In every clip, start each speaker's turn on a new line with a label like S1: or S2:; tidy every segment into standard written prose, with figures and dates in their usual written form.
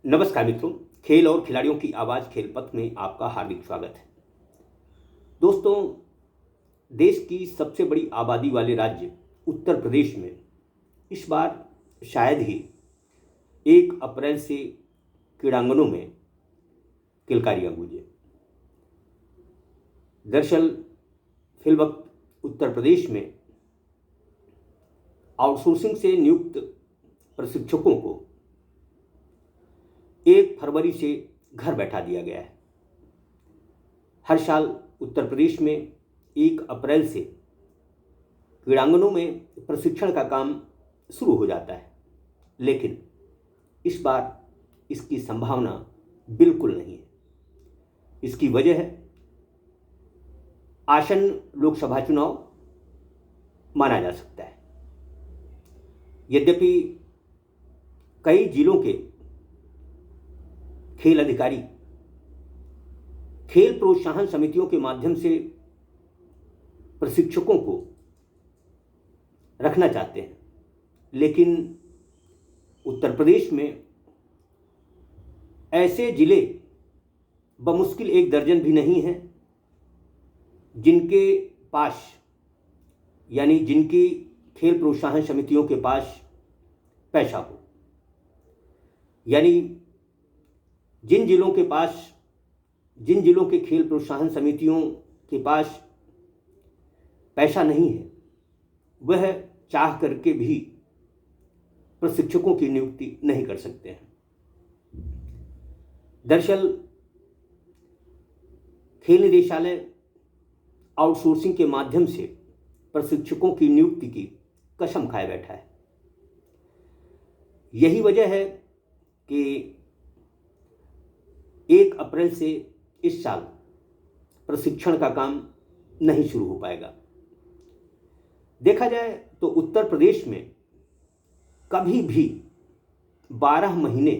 S1: नमस्कार मित्रों, खेल और खिलाड़ियों की आवाज़ खेल पथ में आपका हार्दिक स्वागत है। दोस्तों, देश की सबसे बड़ी आबादी वाले राज्य उत्तर प्रदेश में इस बार शायद ही 1 अप्रैल से क्रीड़ांगनों में किलकारियां गूंजे। दरअसल फिलवक्त उत्तर प्रदेश में आउटसोर्सिंग से नियुक्त प्रशिक्षकों को 1 फरवरी से घर बैठा दिया गया है। हर साल उत्तर प्रदेश में 1 अप्रैल से क्रीड़ांगनों में प्रशिक्षण का काम शुरू हो जाता है, लेकिन इस बार इसकी संभावना बिल्कुल नहीं है। इसकी वजह है आसन्न लोकसभा चुनाव माना जा सकता है। यद्यपि कई जिलों के खेल अधिकारी खेल प्रोत्साहन समितियों के माध्यम से प्रशिक्षकों को रखना चाहते हैं, लेकिन उत्तर प्रदेश में ऐसे जिले बमुश्किल 1 दर्जन भी नहीं हैं जिनके पास यानी जिनकी खेल प्रोत्साहन समितियों के पास पैसा हो। यानी जिन जिलों के खेल प्रोत्साहन समितियों के पास पैसा नहीं है, वह चाह करके भी प्रशिक्षकों की नियुक्ति नहीं कर सकते हैं। दरअसल खेल निदेशालय आउटसोर्सिंग के माध्यम से प्रशिक्षकों की नियुक्ति की कसम खाए बैठा है। यही वजह है कि 1 अप्रैल से इस साल प्रशिक्षण का काम नहीं शुरू हो पाएगा। देखा जाए तो उत्तर प्रदेश में कभी भी 12 महीने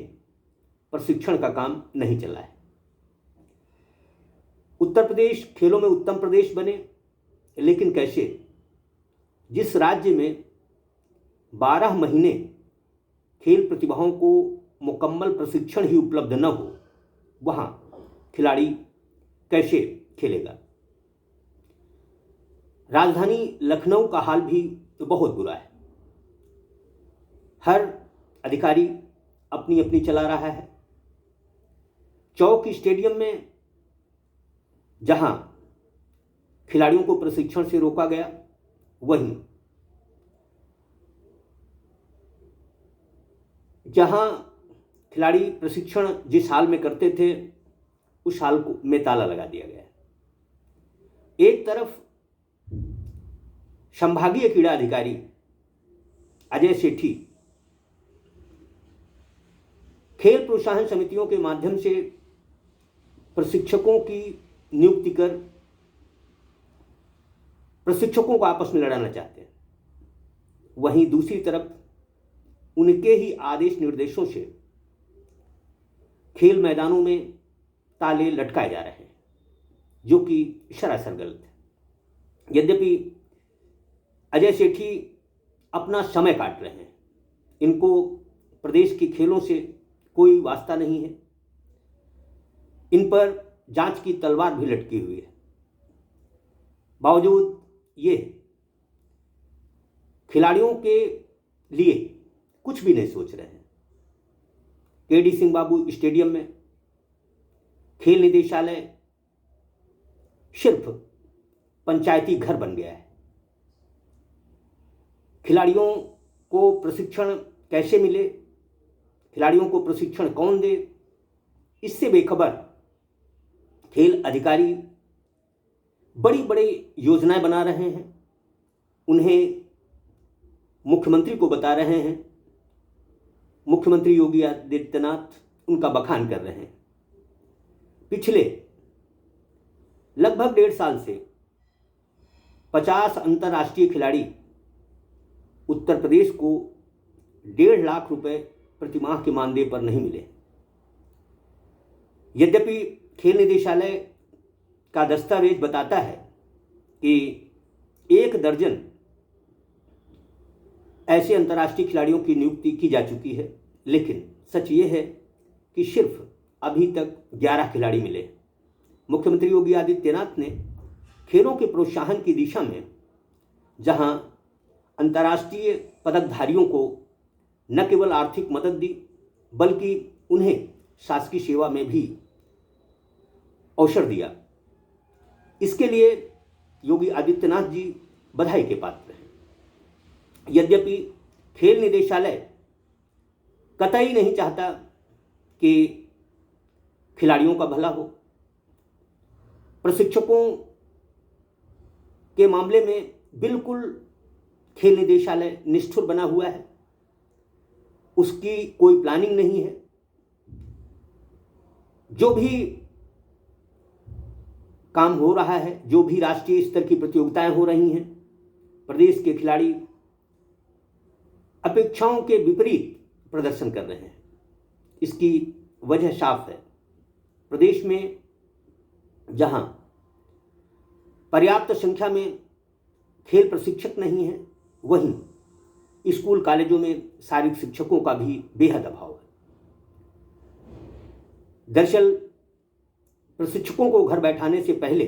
S1: प्रशिक्षण का काम नहीं चला है। उत्तर प्रदेश खेलों में उत्तम प्रदेश बने, लेकिन कैसे? जिस राज्य में 12 महीने खेल प्रतिभाओं को मुकम्मल प्रशिक्षण ही उपलब्ध न हो, वहाँ खिलाड़ी कैसे खेलेगा? राजधानी लखनऊ का हाल भी बहुत बुरा है। हर अधिकारी अपनी अपनी चला रहा है। चौक स्टेडियम में जहां खिलाड़ियों को प्रशिक्षण से रोका गया, वहीं जहां खिलाड़ी प्रशिक्षण जिस हाल में करते थे, उस हाल को में ताला लगा दिया गया है। एक तरफ संभागीय क्रीड़ा अधिकारी अजय सेठी खेल प्रोत्साहन समितियों के माध्यम से प्रशिक्षकों की नियुक्ति कर प्रशिक्षकों को आपस में लड़ाना चाहते हैं। वहीं दूसरी तरफ उनके ही आदेश निर्देशों से खेल मैदानों में ताले लटकाए जा रहे हैं, जो कि सरासर गलत है। यद्यपि अजय सेठी अपना समय काट रहे हैं, इनको प्रदेश के खेलों से कोई वास्ता नहीं है। इन पर जांच की तलवार भी लटकी हुई है। बावजूद ये खिलाड़ियों के लिए कुछ भी नहीं सोच रहे हैं। केडी सिंह बाबू स्टेडियम में खेल निदेशालय सिर्फ पंचायती घर बन गया है। खिलाड़ियों को प्रशिक्षण कैसे मिले, खिलाड़ियों को प्रशिक्षण कौन दे, इससे बेखबर खेल अधिकारी बड़ी बड़ी योजनाएं बना रहे हैं। उन्हें मुख्यमंत्री को बता रहे हैं। मुख्यमंत्री योगी आदित्यनाथ उनका बखान कर रहे हैं। पिछले लगभग 1.5 साल से 50 अंतर्राष्ट्रीय खिलाड़ी उत्तर प्रदेश को 1.5 लाख रुपए प्रतिमाह के मानदेय पर नहीं मिले। यद्यपि खेल निदेशालय का दस्तावेज बताता है कि 1 दर्जन ऐसे अंतर्राष्ट्रीय खिलाड़ियों की नियुक्ति की जा चुकी है, लेकिन सच ये है कि सिर्फ अभी तक 11 खिलाड़ी मिले। मुख्यमंत्री योगी आदित्यनाथ ने खेलों के प्रोत्साहन की दिशा में जहां अंतर्राष्ट्रीय पदकधारियों को न केवल आर्थिक मदद दी बल्कि उन्हें शासकीय सेवा में भी अवसर दिया, इसके लिए योगी आदित्यनाथ जी बधाई के पात्र हैं। यद्यपि खेल निदेशालय कतई नहीं चाहता कि खिलाड़ियों का भला हो, प्रशिक्षकों के मामले में बिल्कुल खेल निदेशालय निष्ठुर बना हुआ है, उसकी कोई प्लानिंग नहीं है। जो भी काम हो रहा है, जो भी राष्ट्रीय स्तर की प्रतियोगिताएं हो रही हैं, प्रदेश के खिलाड़ी अपेक्षाओं के विपरीत प्रदर्शन कर रहे हैं। इसकी वजह साफ है। प्रदेश में जहां पर्याप्त संख्या में खेल प्रशिक्षक नहीं है, वहीं स्कूल कॉलेजों में शारीरिक शिक्षकों का भी बेहद अभाव है। दरअसल प्रशिक्षकों को घर बैठाने से पहले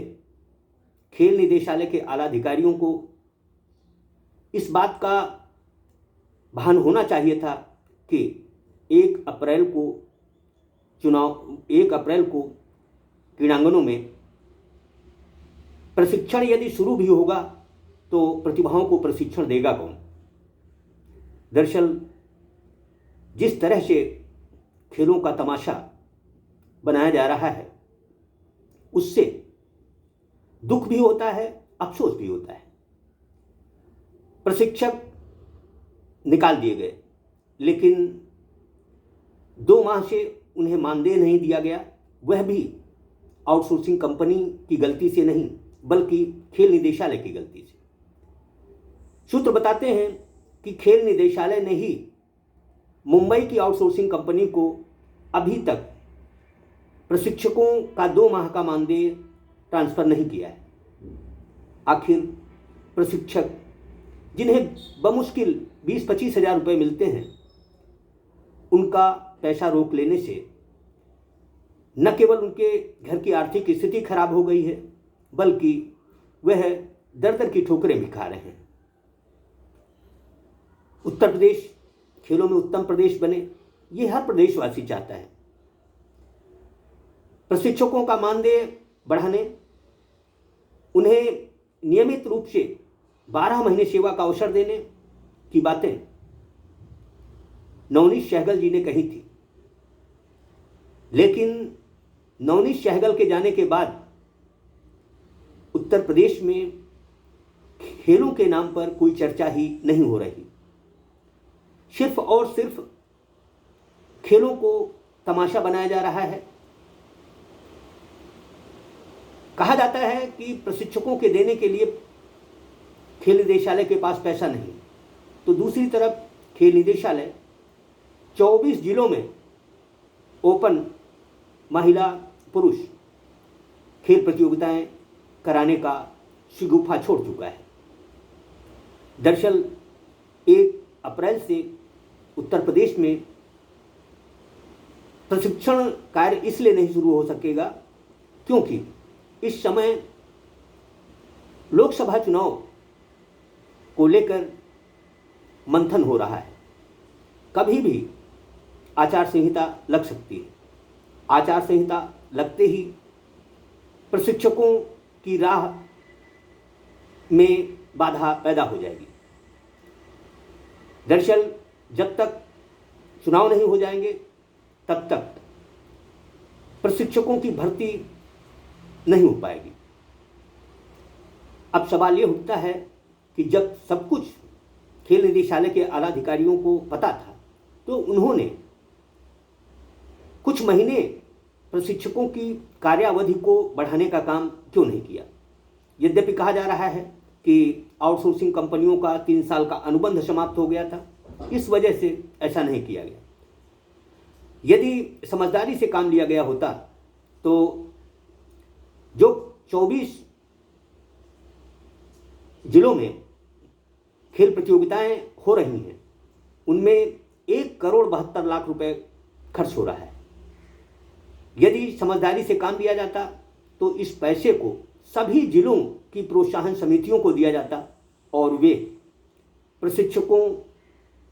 S1: खेल निदेशालय के आला अधिकारियों को इस बात का भान होना चाहिए था कि 1 अप्रैल को क्रीड़ांगनों में प्रशिक्षण यदि शुरू भी होगा तो प्रतिभाओं को प्रशिक्षण देगा कौन। दरअसल जिस तरह से खेलों का तमाशा बनाया जा रहा है, उससे दुख भी होता है, अफसोस भी होता है। प्रशिक्षक निकाल दिए गए, लेकिन 2 माह से उन्हें मानदेय नहीं दिया गया, वह भी आउटसोर्सिंग कंपनी की गलती से नहीं बल्कि खेल निदेशालय की गलती से। सूत्र बताते हैं कि खेल निदेशालय ने ही मुंबई की आउटसोर्सिंग कंपनी को अभी तक प्रशिक्षकों का 2 माह का मानदेय ट्रांसफर नहीं किया है। आखिर प्रशिक्षक जिन्हें बमुश्किल 20-25 हज़ार रुपये मिलते हैं, उनका पैसा रोक लेने से न केवल उनके घर की आर्थिक स्थिति खराब हो गई है बल्कि वह दर-दर की ठोकरें भी खा रहे हैं। उत्तर प्रदेश खेलों में उत्तम प्रदेश बने, ये हर प्रदेशवासी चाहता है। प्रशिक्षकों का मानदेय बढ़ाने, उन्हें नियमित रूप से 12 महीने सेवा का अवसर देने की बातें नवनीत सहगल जी ने कही थी, लेकिन नवनीत सहगल के जाने के बाद उत्तर प्रदेश में खेलों के नाम पर कोई चर्चा ही नहीं हो रही। सिर्फ और सिर्फ खेलों को तमाशा बनाया जा रहा है। कहा जाता है कि प्रशिक्षकों के देने के लिए खेल निदेशालय के पास पैसा नहीं, तो दूसरी तरफ खेल निदेशालय 24 जिलों में ओपन महिला पुरुष खेल प्रतियोगिताएं कराने का शगुफा छोड़ चुका है। दरअसल 1 अप्रैल से उत्तर प्रदेश में प्रशिक्षण कार्य इसलिए नहीं शुरू हो सकेगा क्योंकि इस समय लोकसभा चुनाव को लेकर मंथन हो रहा है। कभी भी आचार संहिता लग सकती है। आचार संहिता लगते ही प्रशिक्षकों की राह में बाधा पैदा हो जाएगी। दरअसल जब तक चुनाव नहीं हो जाएंगे तब तक प्रशिक्षकों की भर्ती नहीं हो पाएगी। अब सवाल ये उठता है कि जब सब कुछ खेल निदेशालय के आला अधिकारियों को पता था तो उन्होंने कुछ महीने प्रशिक्षकों की कार्यावधि को बढ़ाने का काम क्यों नहीं किया। यद्यपि कहा जा रहा है कि आउटसोर्सिंग कंपनियों का 3 साल का अनुबंध समाप्त हो गया था, इस वजह से ऐसा नहीं किया गया। यदि समझदारी से काम लिया गया होता तो जो 24 जिलों में खेल प्रतियोगिताएं हो रही हैं उनमें 1 करोड़ 72 लाख रुपए खर्च हो रहा है। यदि समझदारी से काम लिया जाता तो इस पैसे को सभी जिलों की प्रोत्साहन समितियों को दिया जाता और वे प्रशिक्षकों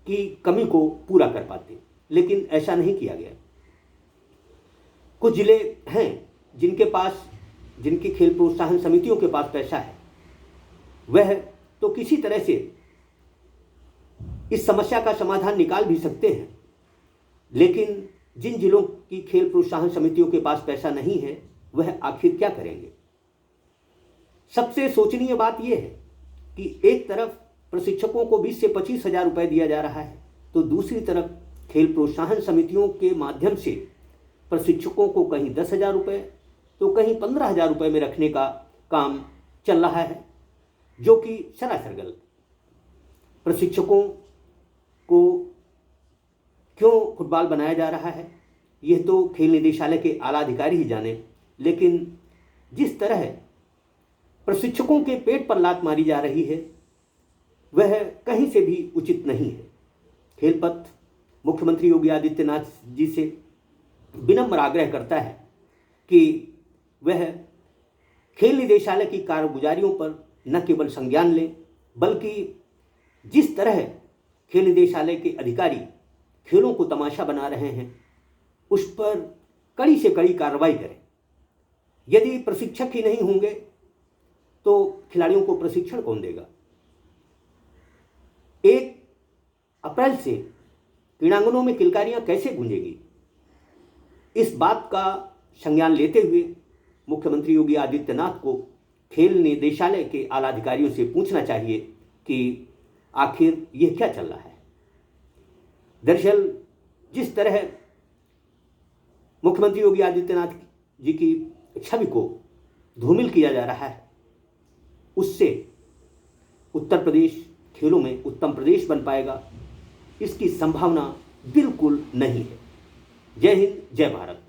S1: की कमी को पूरा कर पाते, लेकिन ऐसा नहीं किया गया। कुछ जिले हैं जिनकी खेल प्रोत्साहन समितियों के पास पैसा है, वह तो किसी तरह से इस समस्या का समाधान निकाल भी सकते हैं, लेकिन जिन जिलों की खेल प्रोत्साहन समितियों के पास पैसा नहीं है वह आखिर क्या करेंगे। सबसे सोचनीय बात यह है कि एक तरफ प्रशिक्षकों को 20 से 25 हजार रुपये दिया जा रहा है, तो दूसरी तरफ खेल प्रोत्साहन समितियों के माध्यम से प्रशिक्षकों को कहीं 10,000 रुपये तो कहीं 15,000 रुपये में रखने का काम चल रहा है, जो कि सरासर गलत। प्रशिक्षकों को क्यों फुटबॉल बनाया जा रहा है यह तो खेल निदेशालय के आला अधिकारी ही जाने, लेकिन जिस तरह प्रशिक्षकों के पेट पर लात मारी जा रही है वह कहीं से भी उचित नहीं है। खेलपथ मुख्यमंत्री योगी आदित्यनाथ जी से विनम्र आग्रह करता है कि वह खेल निदेशालय की कारगुजारियों पर न केवल संज्ञान लें, बल्कि जिस तरह खेल निदेशालय के अधिकारी खेलों को तमाशा बना रहे हैं उस पर कड़ी से कड़ी कार्रवाई करें। यदि प्रशिक्षक ही नहीं होंगे तो खिलाड़ियों को प्रशिक्षण कौन देगा। 1 अप्रैल से क्रीड़ांगनों में किलकारियां कैसे गूंजेगी, इस बात का संज्ञान लेते हुए मुख्यमंत्री योगी आदित्यनाथ को खेल निदेशालय के आला अधिकारियों से पूछना चाहिए कि आखिर यह क्या चल रहा है। दरअसल जिस तरह मुख्यमंत्री योगी आदित्यनाथ जी की छवि को धूमिल किया जा रहा है, उससे उत्तर प्रदेश खेलों में उत्तम प्रदेश बन पाएगा, इसकी संभावना बिल्कुल नहीं है। जय हिंद, जय भारत।